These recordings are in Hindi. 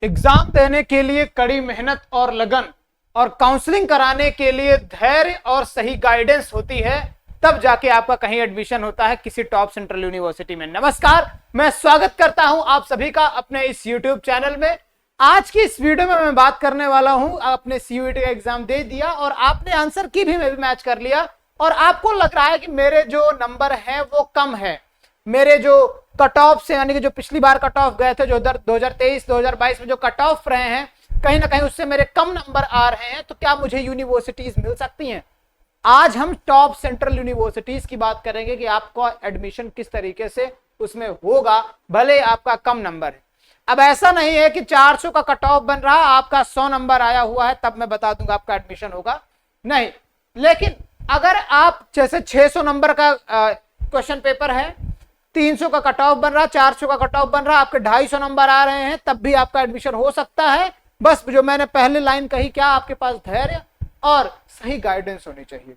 एग्जाम देने के लिए कड़ी मेहनत और लगन और काउंसलिंग कराने के लिए धैर्य और सही गाइडेंस होती है, तब जाके आपका कहीं एडमिशन होता है किसी टॉप सेंट्रल यूनिवर्सिटी में। नमस्कार, मैं स्वागत करता हूं आप सभी का अपने इस यूट्यूब चैनल में। आज की इस वीडियो में मैं बात करने वाला हूं, आपने सीयूईटी का एग्जाम दे दिया और आपने आंसर की भी मैच कर लिया और आपको लग रहा है कि मेरे जो नंबर है वो कम है, मेरे जो कट ऑफ से यानी कि जो पिछली बार कट ऑफ गए थे, जो 2023-2022 में जो कट ऑफ रहे हैं, कहीं ना कहीं उससे मेरे कम नंबर आ रहे हैं, तो क्या मुझे यूनिवर्सिटीज मिल सकती हैं? आज हम टॉप सेंट्रल यूनिवर्सिटीज की बात करेंगे कि आपको एडमिशन किस तरीके से उसमें होगा, भले आपका कम नंबर है। अब ऐसा नहीं है कि 400 का कट ऑफ बन रहा, आपका 100 नंबर आया हुआ है तब मैं बता दूंगा आपका एडमिशन होगा, नहीं। लेकिन अगर आप जैसे 600 नंबर का क्वेश्चन पेपर है, 300 का कट ऑफ बन रहा, 400 का कट ऑफ बन रहा, आपके 250 नंबर आ रहे हैं, तब भी आपका एडमिशन हो सकता है। बस जो मैंने पहले लाइन कही, क्या आपके पास धैर्य और सही गाइडेंस होनी चाहिए।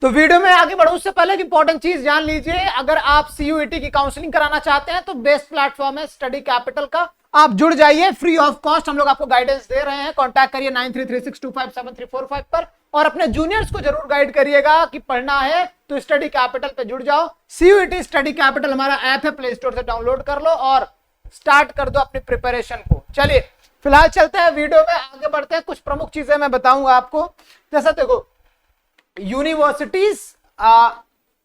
तो वीडियो में आगे बढ़ूं उससे पहले एक इंपॉर्टेंट चीज जान लीजिए, अगर आप सीयूईटी की काउंसलिंग कराना चाहते हैं तो बेस्ट प्लेटफॉर्म है स्टडी कैपिटल का, आप जुड़ जाइए, फ्री ऑफ कॉस्ट हम लोग आपको गाइडेंस दे रहे हैं। कांटेक्ट करिए 9336257345 पर और अपने जूनियर्स को जरूर गाइड करिएगा कि पढ़ना है तो स्टडी कैपिटल पे जुड़ जाओ। सीयूईटी स्टडी कैपिटल हमारा ऐप है, प्ले स्टोर से डाउनलोड कर लो और स्टार्ट कर दो अपनी प्रिपरेशन को। चलिए फिलहाल चलते हैं वीडियो में, आगे बढ़ते हैं। कुछ प्रमुख चीजें मैं बताऊंगा आपको। जैसा देखो, यूनिवर्सिटीज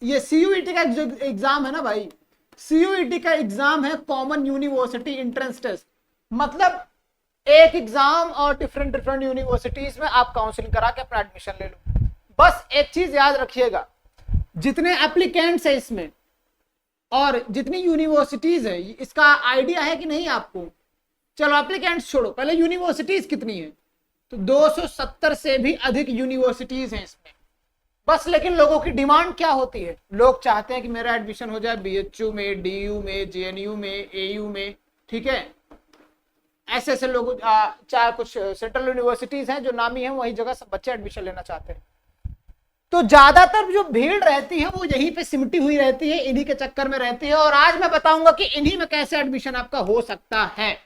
ये सीयूईटी का जो एग्जाम है ना भाई, सीयूईटी का एग्जाम है कॉमन यूनिवर्सिटी एंट्रेंस टेस्ट। मतलब एक एग्जाम और डिफरेंट यूनिवर्सिटीज में आप काउंसलिंग करा के अपना एडमिशन ले लो। बस एक चीज याद रखिएगा, जितने एप्लीकेंट्स है इसमें और जितनी यूनिवर्सिटीज है, इसका आइडिया है कि नहीं आपको? चलो एप्लीकेंट्स छोड़ो, पहले यूनिवर्सिटीज कितनी है? तो 270 से भी अधिक यूनिवर्सिटीज हैं इसमें। बस लेकिन लोगों की डिमांड क्या होती है? लोग चाहते हैं कि मेरा एडमिशन हो जाए बीएचयू में, डीयू में, जेएनयू में, एयू में, ठीक है। ऐसे ऐसे लोग, चाहे कुछ सेंट्रल यूनिवर्सिटीज हैं जो नामी हैं, वही जगह सब बच्चे एडमिशन लेना चाहते हैं। तो ज्यादातर जो भीड़ रहती है वो यहीं पे सिमटी हुई रहती है, इन्हीं के चक्कर में रहती है। और आज मैं बताऊंगा कि इन्हीं में कैसे एडमिशन आपका हो सकता है।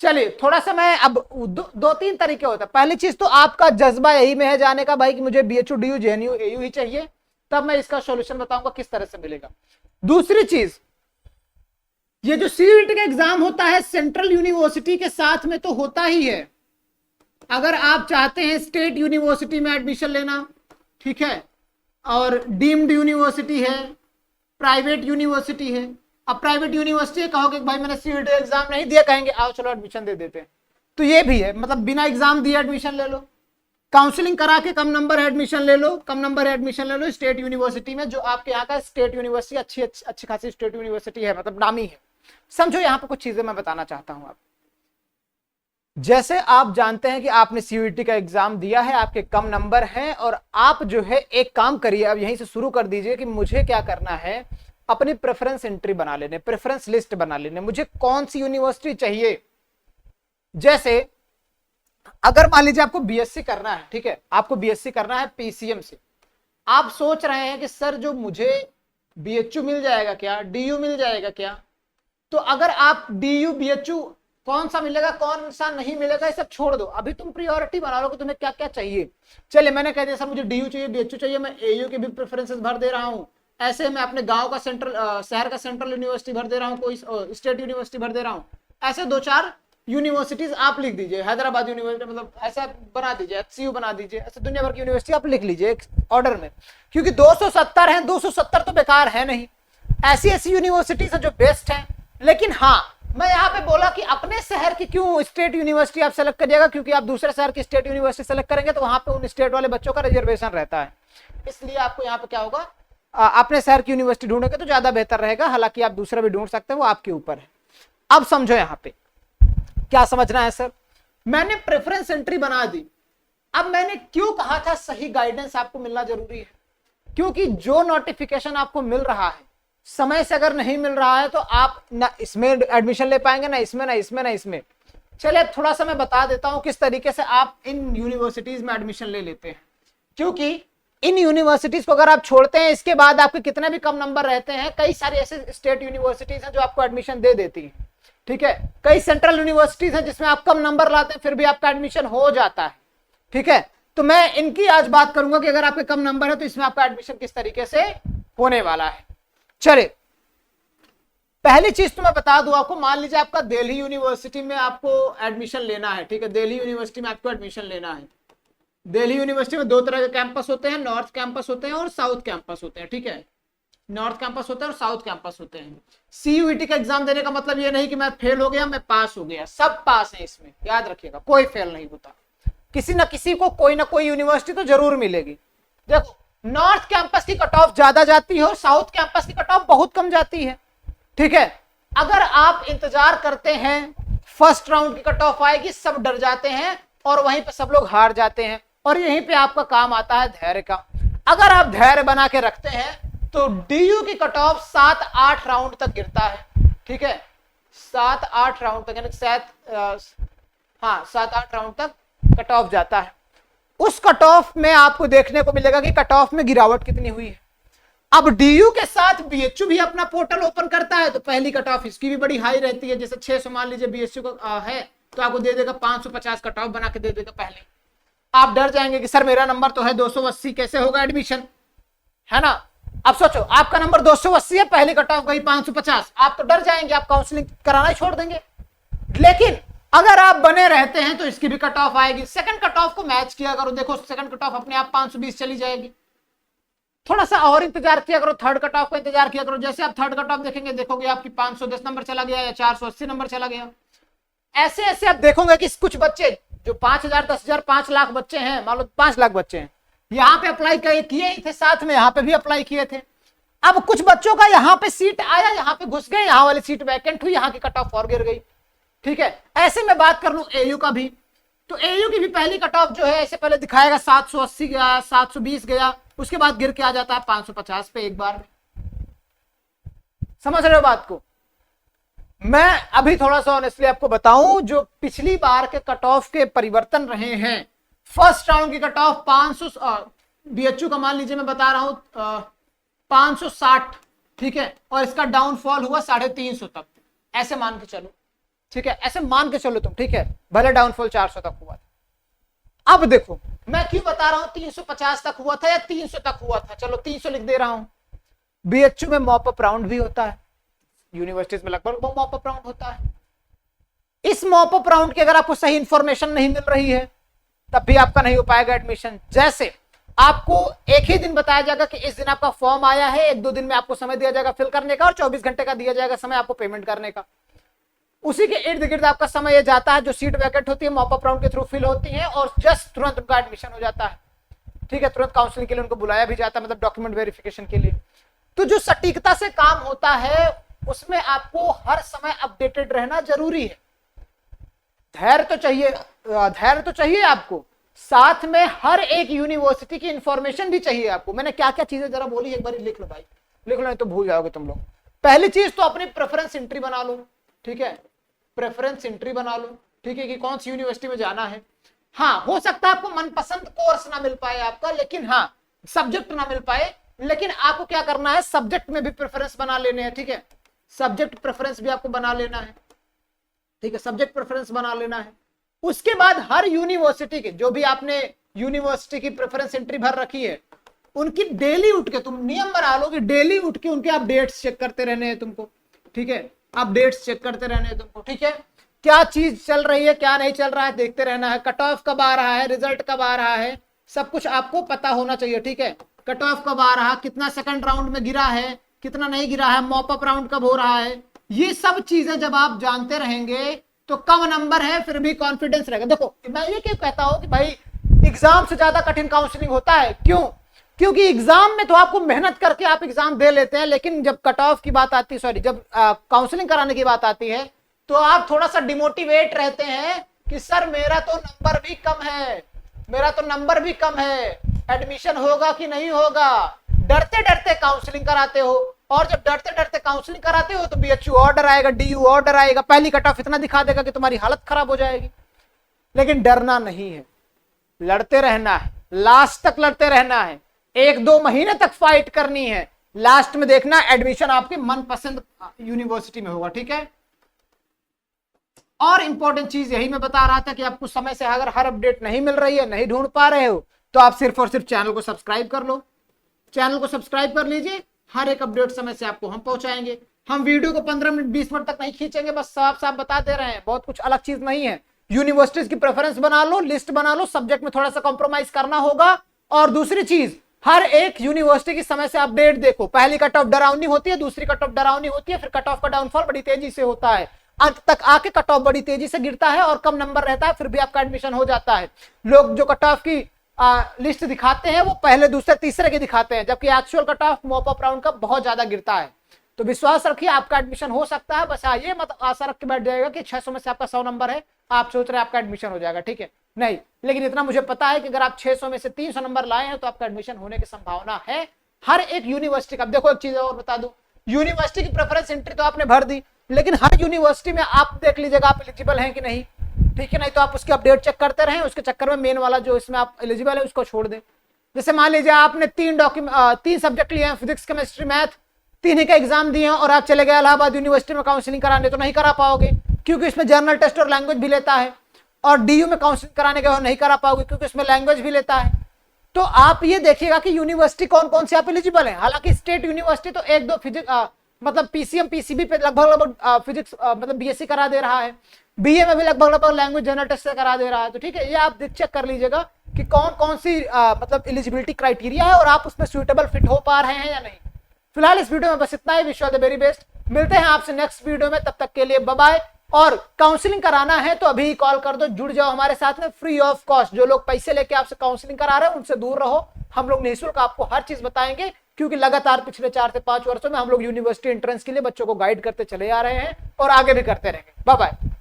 चलिए थोड़ा सा मैं अब दो तीन तरीके होता है। पहली चीज तो आपका जज्बा यही में है जाने का भाई कि मुझे बीएचयू, डीयू, जेएनयू, एयू ही चाहिए, तब मैं इसका सॉल्यूशन बताऊंगा किस तरह से मिलेगा। दूसरी चीज, ये जो सीयूईटी का एग्जाम होता है सेंट्रल यूनिवर्सिटी के साथ में तो होता ही है। अगर आप चाहते हैं स्टेट यूनिवर्सिटी में एडमिशन लेना, ठीक है, और डीम्ड यूनिवर्सिटी है, प्राइवेट यूनिवर्सिटी है। अब प्राइवेट यूनिवर्सिटी कहोगे भाई मैंने सीयूईटी एग्जाम नहीं दिया, कहेंगे आओ चलो एडमिशन दे देते हैं, तो ये भी है। मतलब बिना एग्जाम दिए एडमिशन ले लो, काउंसलिंग करा के कम नंबर एडमिशन ले लो, कम नंबर एडमिशन ले लो स्टेट यूनिवर्सिटी में, जो आपके यहाँ का स्टेट यूनिवर्सिटी अच्छी खासी स्टेट यूनिवर्सिटी है, मतलब नामी है। समझो यहाँ पे कुछ चीजें मैं बताना चाहता हूं। आप जैसे आप जानते हैं कि आपने सीयूईटी का एग्जाम दिया है, आपके कम नंबर हैं, और आप जो है एक काम करिए, अब यहीं से शुरू कर दीजिए कि मुझे क्या करना है, अपनी प्रेफरेंस एंट्री बना लेने, प्रेफरेंस लिस्ट बना लेने, मुझे कौन सी यूनिवर्सिटी चाहिए। जैसे अगर मान लीजिए आपको बीएससी करना है, ठीक है, आपको बीएससी करना है पीसीएम से, आप सोच रहे हैं कि सर जो मुझे बीएचयू मिल जाएगा क्या, डीयू मिल जाएगा क्या? तो अगर आप डीयू, बीएचयू कौन सा मिलेगा कौन सा नहीं मिलेगा ये सब छोड़ दो, अभी तुम प्रायोरिटी बना लो कि तुम्हें क्या क्या चाहिए। चलिए मैंने कह दिया सर मुझे डीयू चाहिए, बीएचयू चाहिए, मैं एयू के भी प्रेफरेंसेस भर दे रहा हूं, ऐसे मैं अपने गांव का शहर का सेंट्रल यूनिवर्सिटी भर दे रहा हूं, कोई स्टेट यूनिवर्सिटी भर दे रहा हूं। ऐसे 2-4 यूनिवर्सिटीज आप लिख दीजिए, हैदराबाद यूनिवर्सिटी, मतलब ऐसा बना दीजिए, एचसीयू बना दीजिए, ऐसे दुनिया भर की यूनिवर्सिटी आप लिख लीजिए एक ऑर्डर में, क्योंकि 270 हैं, 270 तो बेकार है नहीं, ऐसी यूनिवर्सिटीज है जो बेस्ट है। लेकिन हाँ, मैं यहाँ पे बोला कि अपने शहर की क्यों स्टेट यूनिवर्सिटी आप सेलेक्ट करिएगा, क्योंकि आप दूसरे शहर की स्टेट यूनिवर्सिटी सेलेक्ट करेंगे तो वहां पे उन स्टेट वाले बच्चों का रिजर्वेशन रहता है, इसलिए आपको यहाँ पे क्या होगा, अपने शहर की यूनिवर्सिटी ढूंढोगे तो ज्यादा बेहतर रहेगा। हालांकि आप दूसरा भी ढूंढ सकते हैं, वो आपके ऊपर है। अब समझो यहाँ पे क्या समझना है सर, मैंने प्रेफरेंस एंट्री बना दी। अब मैंने क्यों कहा था सही गाइडेंस आपको मिलना जरूरी है, क्योंकि जो नोटिफिकेशन आपको मिल रहा है समय से अगर नहीं मिल रहा है तो आप ना इसमें एडमिशन ले पाएंगे, ना इसमें, ना इसमें, ना इसमें। चलिए थोड़ा सा मैं बता देता हूं किस तरीके से आप इन यूनिवर्सिटीज में एडमिशन ले लेते हैं, क्योंकि इन यूनिवर्सिटीज को अगर आप छोड़ते हैं, इसके बाद आपके कितने भी कम नंबर रहते हैं, कई सारी ऐसे स्टेट यूनिवर्सिटीज हैं जो आपको एडमिशन दे देती हैं। ठीक है। कई सेंट्रल यूनिवर्सिटीज हैं जिसमें आप कम नंबर लाते हैं फिर भी आपका एडमिशन हो जाता है, ठीक है। तो मैं इनकी आज बात करूंगा कि अगर आपके कम नंबर है तो इसमें आपका एडमिशन किस तरीके से होने वाला है। चलिए, पहली चीज तो मैं बता दूं आपको, मान लीजिए आपका दिल्ली यूनिवर्सिटी में आपको एडमिशन लेना है, ठीक है। दिल्ली यूनिवर्सिटी में आपको एडमिशन लेना है। दिल्ली यूनिवर्सिटी में दो तरह के कैंपस होते हैं, नॉर्थ कैंपस होते हैं और साउथ कैंपस होते हैं, ठीक है। नॉर्थ कैंपस होता है और साउथ कैंपस होते हैं। सीयूईटी का एग्जाम देने का मतलब ये नहीं कि मैं फेल हो गया मैं पास हो गया, सब पास है इसमें, याद रखिएगा, कोई फेल नहीं होता। किसी ना किसी को कोई ना कोई यूनिवर्सिटी तो जरूर मिलेगी। देखो, नॉर्थ कैंपस की कट ऑफ ज्यादा जाती है और साउथ कैंपस की कट ऑफ बहुत कम जाती है, ठीक है। अगर आप इंतजार करते हैं फर्स्ट राउंड की कट ऑफ आएगी, सब डर जाते हैं और वहीं पे सब लोग हार जाते हैं, और यहीं पे आपका काम आता है धैर्य का। अगर आप धैर्य बना के रखते हैं तो डीयू की कट ऑफ 7-8 राउंड तक गिरता है, ठीक है। 7-8 राउंड तक, यानी शायद 7-8 राउंड तक कट ऑफ जाता है। उस कट ऑफ में आपको देखने को मिलेगा कि कट ऑफ में गिरावट कितनी हुई है। अब डीयू के साथ बीएचयू भी अपना पोर्टल ओपन करता है तो पहली कट ऑफ इसकी भी बड़ी हाई रहती है। जैसे 600 मान लीजिए बीएचयू का है तो आपको दे देगा 550 कट ऑफ बना के दे देगा पहले। आप डर जाएंगे कि सर मेरा नंबर तो है 280, कैसे होगा एडमिशन, है ना। अब सोचो आपका नंबर 280 है, पहली कट ऑफ गई 550, आप तो डर जाएंगे, आप काउंसलिंग कराना ही छोड़ देंगे। लेकिन अगर आप बने रहते हैं तो इसकी भी कट ऑफ आएगी। सेकंड कट ऑफ को मैच किया करो, देखो सेकंड कट ऑफ अपने आप 520 चली जाएगी। थोड़ा सा और इंतजार किया करो, थर्ड कट ऑफ का इंतजार किया करो। जैसे आप थर्ड कट ऑफ देखेंगे, देखोगे आपकी 510 नंबर चला गया या 480 नंबर चला गया। ऐसे ऐसे आप देखोगे कि कुछ बच्चे जो 5,000, 10,000, 5 लाख बच्चे हैं, मान लो 5 लाख बच्चे हैं, यहाँ पे अप्लाई किए ही थे, साथ में यहाँ पे भी अप्लाई किए थे। अब कुछ बच्चों का यहाँ पे सीट आया, यहाँ पे घुस गए, यहाँ वाली सीट वैकेंट हुई, यहाँ की कट ऑफ और गिर गई, ठीक है। ऐसे में बात कर लूं एयू का भी, तो एयू की भी पहली कट ऑफ जो है ऐसे पहले दिखाएगा 780 गया, 720 गया, उसके बाद गिर के आ जाता है 550 पे एक बार में। समझ रहे हो बात को। मैं अभी थोड़ा सा ऑनेस्टली आपको बताऊं, जो पिछली बार के कट ऑफ के परिवर्तन रहे हैं, फर्स्ट राउंड की कट ऑफ 500, बीएचयू का मान लीजिए मैं बता रहा हूं 560, ठीक है, और इसका डाउनफॉल हुआ 350 तक, ऐसे मान के चलो, ठीक है, ऐसे मान के चलो तुम, ठीक है, भले डाउनफॉल 400 तक हुआ था। अब देखो मैं क्यों बता रहा हूं 350 तक हुआ था या 300 तक हुआ था, चलो 300 लिख दे रहा हूं। बीएचयू में मॉप अप राउंड भी होता है, यूनिवर्सिटीज में लगभग मॉप अप राउंड होता है। इस मॉप अप राउंड की अगर आपको सही इंफॉर्मेशन नहीं मिल रही है तब भी आपका नहीं हो पाएगा एडमिशन। जैसे आपको एक ही दिन बताया जाएगा कि इस दिन आपका फॉर्म आया है, 1-2 दिन में आपको समय दिया जाएगा फिल करने का और 24 घंटे का दिया जाएगा समय आपको पेमेंट करने का। उसी के इर्द गिर्द आपका समय ये जाता है, जो सीट वैकेंट होती है मॉप अप राउंड के थ्रू फिल होती है और जस्ट तुरंत उनका एडमिशन हो जाता है, ठीक है। तुरंत काउंसलिंग के लिए उनको बुलाया भी जाता है, मतलब डॉक्यूमेंट वेरिफिकेशन के लिए। तो जो सटीकता से काम होता है उसमें आपको हर समय अपडेटेड रहना जरूरी है। धैर्य तो चाहिए आपको, साथ में हर एक यूनिवर्सिटी की इंफॉर्मेशन भी चाहिए आपको। मैंने क्या क्या चीजें जरा बोली एक बार लिख लो भाई, लिख लो नहीं तो भूल जाओगे तुम लोग। पहली चीज तो अपनी प्रेफरेंस एंट्री बना लो, ठीक है, प्रेफरेंस एंट्री बना लो, ठीक है, कि कौन सी यूनिवर्सिटी में जाना है। हाँ, हो सकता है आपको मनपसंद कोर्स ना मिल पाए आपका, लेकिन हाँ सब्जेक्ट ना मिल पाए, लेकिन आपको क्या करना है, सब्जेक्ट में भी प्रेफरेंस बना लेने हैं, ठीक है, सब्जेक्ट प्रेफरेंस भी आपको बना लेना है, ठीक है, सब्जेक्ट प्रेफरेंस बना लेना है। उसके बाद हर यूनिवर्सिटी के, जो भी आपने यूनिवर्सिटी की प्रेफरेंस एंट्री भर रखी है, उनकी डेली उठ के तुम नियम बना लो कि डेली उठ के उनके अपडेट्स चेक करते रहने हैं तुमको, ठीक है, अपडेट्स चेक करते रहने हैं तुमको, ठीक है, क्या चीज चल रही है क्या नहीं चल रहा है देखते रहना है। कट ऑफ कब आ रहा है, रिजल्ट कब आ रहा है, सब कुछ आपको पता होना चाहिए, ठीक है। कट ऑफ कब आ रहा, कितना सेकंड राउंड में गिरा है, कितना नहीं गिरा है, मॉप अप राउंड कब हो रहा है, ये सब चीजें जब आप जानते रहेंगे तो कम नंबर है फिर भी कॉन्फिडेंस रहेगा। देखो मैं ये क्यों कहता हूं कि भाई एग्जाम से ज्यादा कठिन काउंसलिंग होता है, क्यों, क्योंकि एग्जाम में तो आपको मेहनत करके आप एग्जाम दे लेते हैं, लेकिन जब कट ऑफ की बात आती है, सॉरी, जब काउंसलिंग कराने की बात आती है तो आप थोड़ा सा डिमोटिवेट रहते हैं कि सर मेरा तो नंबर भी कम है, मेरा तो नंबर भी कम है, एडमिशन होगा कि नहीं होगा। डरते डरते काउंसलिंग कराते हो, और जब डरते डरते काउंसलिंग कराते हो तो बीएचयू ऑर्डर आएगा, डीयू ऑर्डर आएगा, पहली कट ऑफ इतना दिखा देगा कि तुम्हारी हालत खराब हो जाएगी। लेकिन डरना नहीं है, लड़ते रहना है, लास्ट तक लड़ते रहना है, 1-2 महीने तक फाइट करनी है, लास्ट में देखना एडमिशन आपके मनपसंद यूनिवर्सिटी में होगा, ठीक है। और इंपॉर्टेंट चीज यही मैं बता रहा था कि आपको समय से अगर हर अपडेट नहीं मिल रही है, नहीं ढूंढ पा रहे हो, तो आप सिर्फ और सिर्फ चैनल को सब्सक्राइब कर लो। चैनल को सब्सक्राइब कर लीजिए, हर एक अपडेट समय से आपको हम पहुंचाएंगे। हम वीडियो को 15 मिनट 20 मिनट तक नहीं खींचेंगे, बस साफ साफ बता दे रहे हैं, बहुत कुछ अलग चीज नहीं है। यूनिवर्सिटीज की प्रेफरेंस बना लो, लिस्ट बना लो, सब्जेक्ट में थोड़ा सा कॉम्प्रोमाइज करना होगा। और दूसरी चीज, हर एक यूनिवर्सिटी की समय से अपडेट देखो। पहली कट ऑफ डरावनी होती है, दूसरी कट ऑफ डरावनी होती है, फिर कट ऑफ का डाउनफॉल बड़ी तेजी से होता है, अंत तक आके कट ऑफ बड़ी तेजी से गिरता है और कम नंबर रहता है, फिर भी आपका एडमिशन हो जाता है। लोग जो कट ऑफ की लिस्ट दिखाते हैं वो पहले दूसरे तीसरे के दिखाते हैं, जबकि actual cut off mop up round का बहुत ज्यादा गिरता है। तो विश्वास रखिए, आपका एडमिशन हो सकता है। बस ये मत आशा रख के बैठ जाएगा कि 600 में से आपका 100 नंबर है, आप सोच रहे हैं आपका एडमिशन हो जाएगा, ठीक है, नहीं। लेकिन इतना मुझे पता है कि अगर आप 600 में से 300 नंबर लाए हैं तो आपका एडमिशन होने की संभावना है हर एक यूनिवर्सिटी का। देखो एक चीज और बता दूं, यूनिवर्सिटी की प्रेफरेंस एंट्री तो आपने भर दी, लेकिन हर यूनिवर्सिटी में आप देख लीजिएगा आप एलिजिबल हैं कि नहीं, ठीक है। नहीं तो आप उसकी अपडेट चेक करते रहें, उसके चक्कर में मेन वाला जो इसमें आप एलिजिबल है उसको छोड़ दें। जैसे मान लीजिए आपने 3 सब्जेक्ट लिए हैं, फिजिक्स केमिस्ट्री मैथ, 3 ही का एग्जाम दिए हैं और आप चले गए इलाहाबाद यूनिवर्सिटी में काउंसलिंग कराने, तो नहीं करा पाओगे क्योंकि इसमें जर्नल टेस्ट और लैंग्वेज भी लेता है। और डीयू में काउंसलिंग कराने गए हो, नहीं करा पाओगे क्योंकि इसमें लैंग्वेज भी लेता है। तो आप ये देखिएगा कि यूनिवर्सिटी कौन कौन से आप एलिजिबल हैं। हालांकि स्टेट यूनिवर्सिटी तो 1-2 फिजिक्स मतलब पीसीएम पीसीबी पे लगभग फिजिक्स मतलब बीएससी करा दे रहा है, बीए में भी लगभग लैंग्वेज जर्नल टेस्ट से करा दे रहा है। तो ठीक है, ये आप चेक कर लीजिएगा कि कौन कौन सी मतलब एलिजिबिलिटी क्राइटेरिया है और आप उसमें सुइटेबल फिट हो पा रहे हैं या नहीं। फिलहाल इस वीडियो में बस इतना ही। Wish you the very best, मिलते हैं आपसे नेक्स्ट वीडियो में, तब तक के लिए बाय बाय। और काउंसलिंग कराना है तो अभी कॉल कर दो, जुड़ जाओ हमारे साथ में फ्री ऑफ कॉस्ट। जो लोग पैसे लेके आपसे काउंसलिंग करा रहे हैं उनसे दूर रहो, हम लोग निःशुल्क आपको हर चीज बताएंगे, क्योंकि लगातार पिछले 4 से 5 वर्षों में हम लोग यूनिवर्सिटी एंट्रेंस के लिए बच्चों को गाइड करते चले आ रहे हैं और आगे भी करते रहेंगे। Bye bye.